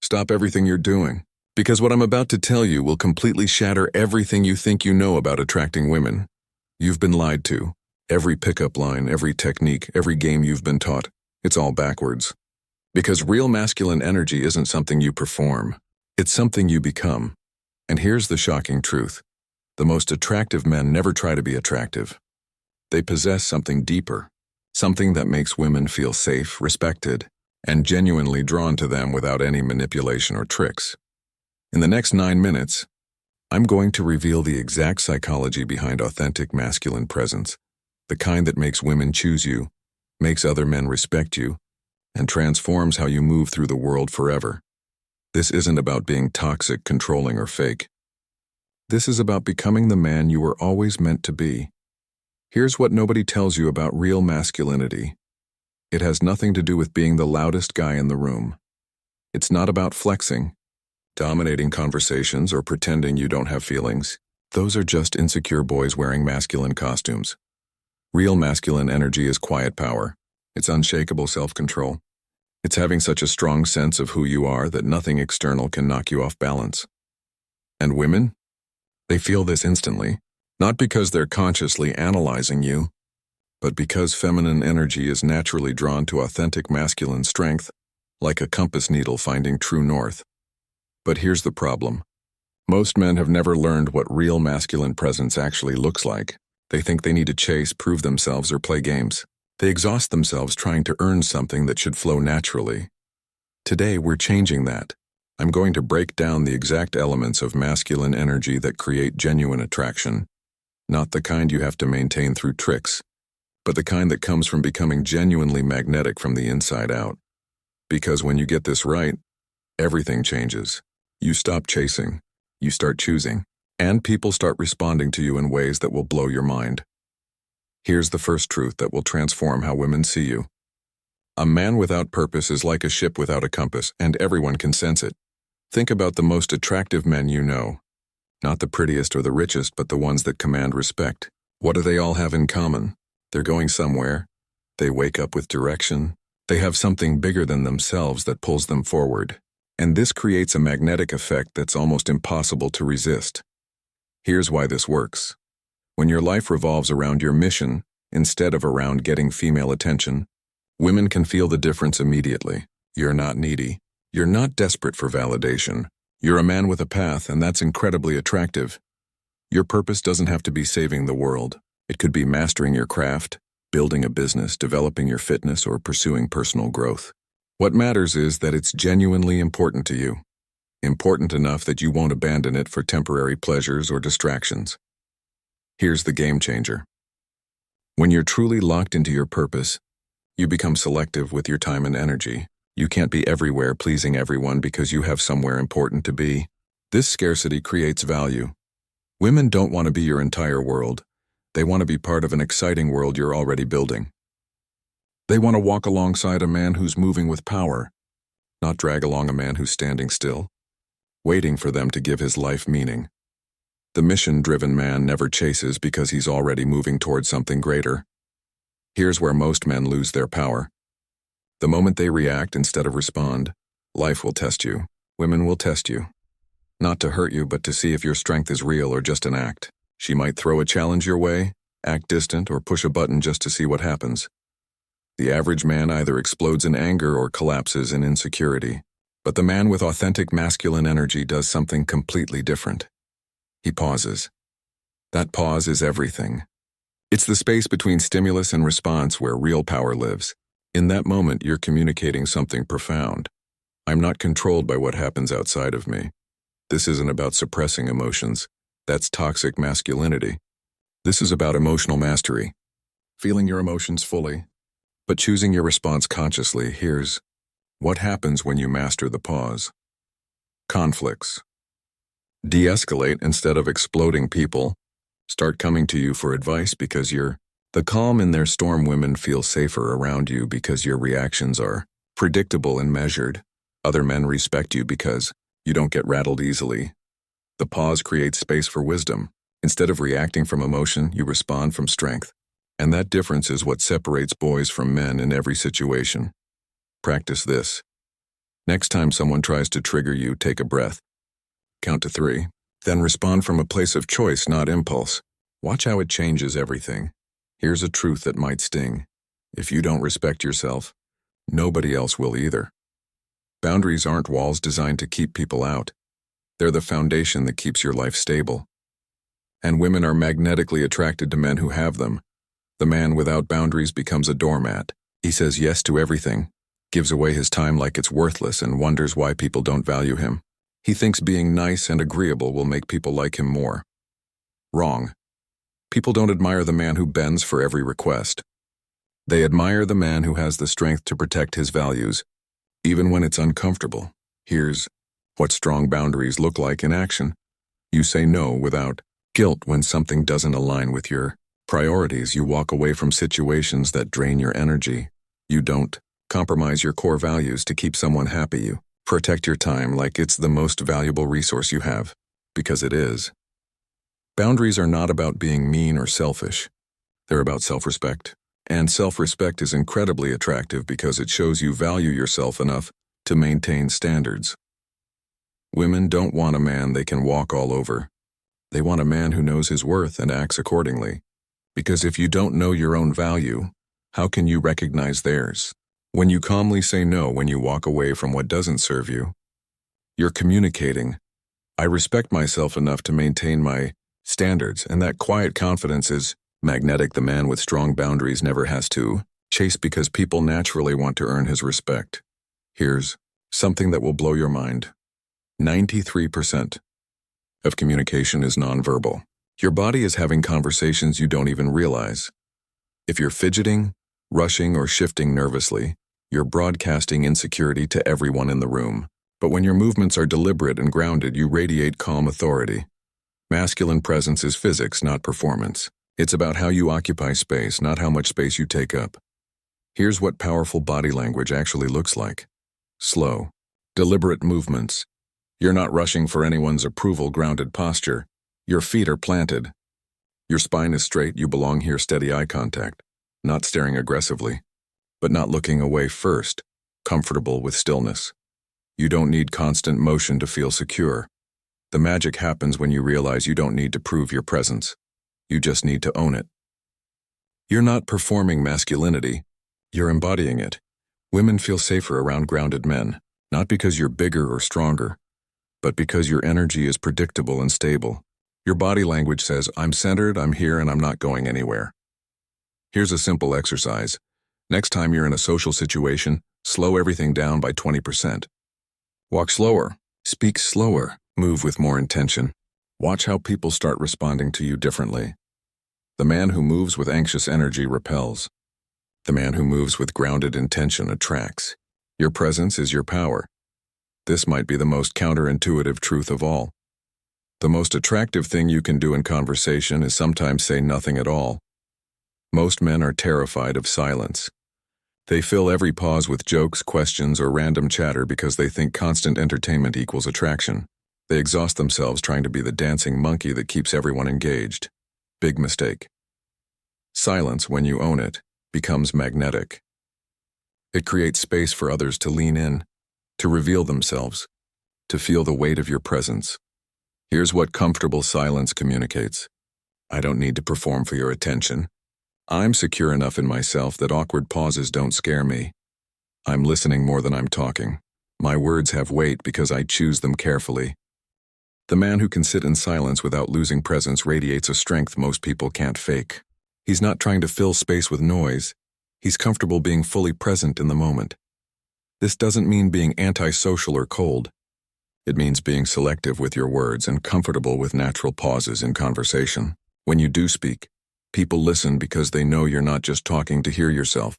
Stop everything you're doing. Because what I'm about to tell you will completely shatter everything you think you know about attracting women. You've been lied to. Every pickup line, every technique, every game you've been taught, it's all backwards. Because real masculine energy isn't something you perform. It's something you become. And here's the shocking truth. The most attractive men never try to be attractive. They possess something deeper, something that makes women feel safe, respected, and genuinely drawn to them without any manipulation or tricks. In the next 9 minutes, I'm going to reveal the exact psychology behind authentic masculine presence, the kind that makes women choose you, makes other men respect you, and transforms how you move through the world forever. This isn't about being toxic, controlling, or fake. This is about becoming the man you were always meant to be. Here's what nobody tells you about real masculinity. It has nothing to do with being the loudest guy in the room. It's not about flexing, dominating conversations, or pretending you don't have feelings. Those are just insecure boys wearing masculine costumes. Real masculine energy is quiet power. It's unshakable self-control. It's having such a strong sense of who you are that nothing external can knock you off balance. And women? They feel this instantly, not because they're consciously analyzing you, but because feminine energy is naturally drawn to authentic masculine strength, like a compass needle finding true north. But here's the problem. Most men have never learned what real masculine presence actually looks like. They think they need to chase, prove themselves, or play games. They exhaust themselves trying to earn something that should flow naturally. Today, we're changing that. I'm going to break down the exact elements of masculine energy that create genuine attraction. Not the kind you have to maintain through tricks, but the kind that comes from becoming genuinely magnetic from the inside out. Because when you get this right, everything changes. You stop chasing, you start choosing, and people start responding to you in ways that will blow your mind. Here's the first truth that will transform how women see you. A man without purpose is like a ship without a compass, and everyone can sense it. Think about the most attractive men you know. Not the prettiest or the richest, but the ones that command respect. What do they all have in common? They're going somewhere. They wake up with direction. They have something bigger than themselves that pulls them forward. And this creates a magnetic effect that's almost impossible to resist. Here's why this works. When your life revolves around your mission, instead of around getting female attention, women can feel the difference immediately. You're not needy. You're not desperate for validation. You're a man with a path, and that's incredibly attractive. Your purpose doesn't have to be saving the world. It could be mastering your craft, building a business, developing your fitness, or pursuing personal growth. What matters is that it's genuinely important to you. Important enough that you won't abandon it for temporary pleasures or distractions. Here's the game changer. When you're truly locked into your purpose, you become selective with your time and energy. You can't be everywhere pleasing everyone because you have somewhere important to be. This scarcity creates value. Women don't want to be your entire world. They want to be part of an exciting world you're already building. They want to walk alongside a man who's moving with power, not drag along a man who's standing still, waiting for them to give his life meaning. The mission-driven man never chases because he's already moving towards something greater. Here's where most men lose their power. The moment they react instead of respond, life will test you. Women will test you. Not to hurt you, but to see if your strength is real or just an act. She might throw a challenge your way, act distant, or push a button just to see what happens. The average man either explodes in anger or collapses in insecurity. But the man with authentic masculine energy does something completely different. He pauses. That pause is everything. It's the space between stimulus and response where real power lives. In that moment, you're communicating something profound. I'm not controlled by what happens outside of me. This isn't about suppressing emotions. That's toxic masculinity. This is about emotional mastery. Feeling your emotions fully, but choosing your response consciously. Here's what happens when you master the pause. Conflicts. De-escalate instead of exploding. People start coming to you for advice because you're the calm in their storm. Women feel safer around you because your reactions are predictable and measured. Other men respect you because you don't get rattled easily. The pause creates space for wisdom. Instead of reacting from emotion, you respond from strength. And that difference is what separates boys from men in every situation. Practice this. Next time someone tries to trigger you, take a breath. Count to 3. Then respond from a place of choice, not impulse. Watch how it changes everything. Here's a truth that might sting. If you don't respect yourself, nobody else will either. Boundaries aren't walls designed to keep people out. They're the foundation that keeps your life stable. And women are magnetically attracted to men who have them. The man without boundaries becomes a doormat. He says yes to everything, gives away his time like it's worthless, and wonders why people don't value him. He thinks being nice and agreeable will make people like him more. Wrong. People don't admire the man who bends for every request. They admire the man who has the strength to protect his values, even when it's uncomfortable. Here's what strong boundaries look like in action. You say no without guilt when something doesn't align with your priorities. You walk away from situations that drain your energy. You don't compromise your core values to keep someone happy. You protect your time like it's the most valuable resource you have, because it is. Boundaries are not about being mean or selfish. They're about self-respect. And self-respect is incredibly attractive because it shows you value yourself enough to maintain standards. Women don't want a man they can walk all over. They want a man who knows his worth and acts accordingly. Because if you don't know your own value, how can you recognize theirs? When you calmly say no when you walk away from what doesn't serve you, you're communicating, I respect myself enough to maintain my standards, and that quiet confidence is magnetic. The man with strong boundaries never has to chase because people naturally want to earn his respect. Here's something that will blow your mind. 93% of communication is nonverbal. Your body is having conversations you don't even realize. If you're fidgeting, rushing, or shifting nervously, you're broadcasting insecurity to everyone in the room. But when your movements are deliberate and grounded, you radiate calm authority. Masculine presence is physics, not performance. It's about how you occupy space, not how much space you take up. Here's what powerful body language actually looks like. Slow, deliberate movements. You're not rushing for anyone's approval. Grounded posture. Your feet are planted. Your spine is straight. You belong here. Steady eye contact. Not staring aggressively, but not looking away first. Comfortable with stillness. You don't need constant motion to feel secure. The magic happens when you realize you don't need to prove your presence. You just need to own it. You're not performing masculinity. You're embodying it. Women feel safer around grounded men, not because you're bigger or stronger, but because your energy is predictable and stable. Your body language says, I'm centered, I'm here, and I'm not going anywhere. Here's a simple exercise. Next time you're in a social situation, slow everything down by 20%. Walk slower, speak slower, move with more intention. Watch how people start responding to you differently. The man who moves with anxious energy repels. The man who moves with grounded intention attracts. Your presence is your power. This might be the most counterintuitive truth of all. The most attractive thing you can do in conversation is sometimes say nothing at all. Most men are terrified of silence. They fill every pause with jokes, questions, or random chatter because they think constant entertainment equals attraction. They exhaust themselves trying to be the dancing monkey that keeps everyone engaged. Big mistake. Silence, when you own it, becomes magnetic. It creates space for others to lean in, to reveal themselves, to feel the weight of your presence. Here's what comfortable silence communicates. I don't need to perform for your attention. I'm secure enough in myself that awkward pauses don't scare me. I'm listening more than I'm talking. My words have weight because I choose them carefully. The man who can sit in silence without losing presence radiates a strength most people can't fake. He's not trying to fill space with noise. He's comfortable being fully present in the moment. This doesn't mean being antisocial or cold. It means being selective with your words and comfortable with natural pauses in conversation. When you do speak, people listen because they know you're not just talking to hear yourself.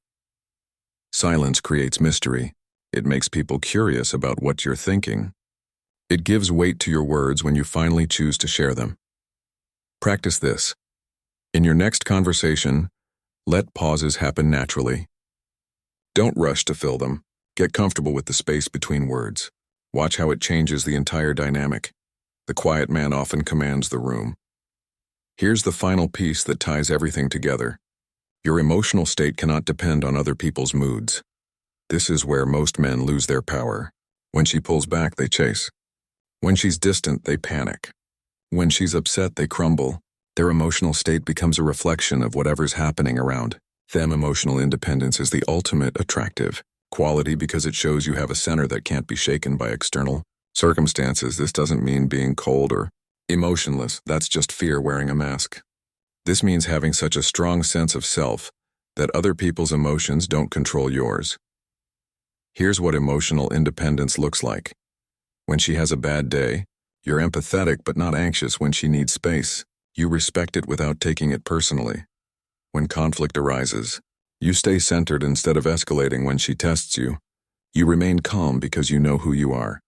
Silence creates mystery. It makes people curious about what you're thinking. It gives weight to your words when you finally choose to share them. Practice this. In your next conversation, let pauses happen naturally. Don't rush to fill them. Get comfortable with the space between words. Watch how it changes the entire dynamic. The quiet man often commands the room. Here's the final piece that ties everything together. Your emotional state cannot depend on other people's moods. This is where most men lose their power. When she pulls back, they chase. When she's distant, they panic. When she's upset, they crumble. Their emotional state becomes a reflection of whatever's happening around them. Emotional independence is the ultimate attractive quality because it shows you have a center that can't be shaken by external circumstances. This doesn't mean being cold or emotionless. That's just fear wearing a mask. This means having such a strong sense of self that other people's emotions don't control yours. Here's what emotional independence looks like. When she has a bad day, you're empathetic but not anxious. When she needs space, you respect it without taking it personally. When conflict arises, you stay centered instead of escalating. When she tests you, you remain calm because you know who you are.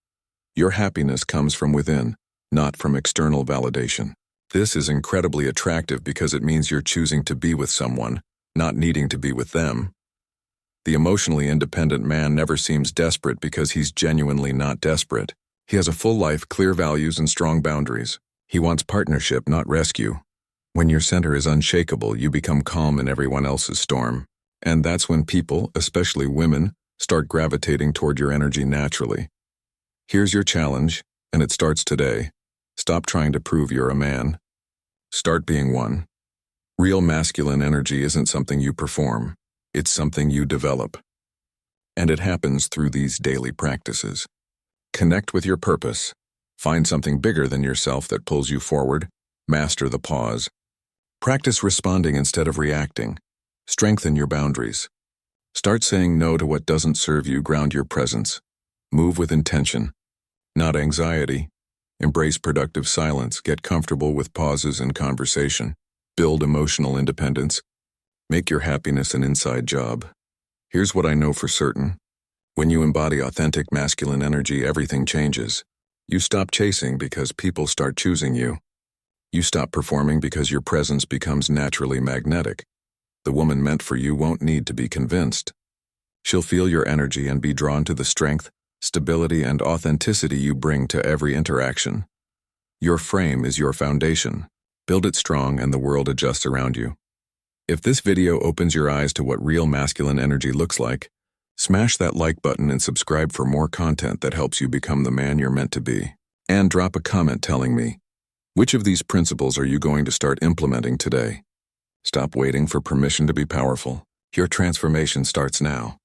Your happiness comes from within, not from external validation. This is incredibly attractive because it means you're choosing to be with someone, not needing to be with them. The emotionally independent man never seems desperate because he's genuinely not desperate. He has a full life, clear values, and strong boundaries. He wants partnership, not rescue. When your center is unshakable, you become calm in everyone else's storm. And that's when people, especially women, start gravitating toward your energy naturally. Here's your challenge, and it starts today. Stop trying to prove you're a man. Start being one. Real masculine energy isn't something you perform. It's something you develop. And it happens through these daily practices. Connect with your purpose. Find something bigger than yourself that pulls you forward. Master the pause. Practice responding instead of reacting. Strengthen your boundaries. Start saying no to what doesn't serve you. Ground your presence. Move with intention, not anxiety. Embrace productive silence. Get comfortable with pauses in conversation. Build emotional independence. Make your happiness an inside job. Here's what I know for certain. When you embody authentic masculine energy, everything changes. You stop chasing because people start choosing you. You stop performing because your presence becomes naturally magnetic. The woman meant for you won't need to be convinced. She'll feel your energy and be drawn to the strength, stability, and authenticity you bring to every interaction. Your frame is your foundation. Build it strong and the world adjusts around you. If this video opens your eyes to what real masculine energy looks like, smash that like button and subscribe for more content that helps you become the man you're meant to be. And drop a comment telling me, which of these principles are you going to start implementing today? Stop waiting for permission to be powerful. Your transformation starts now.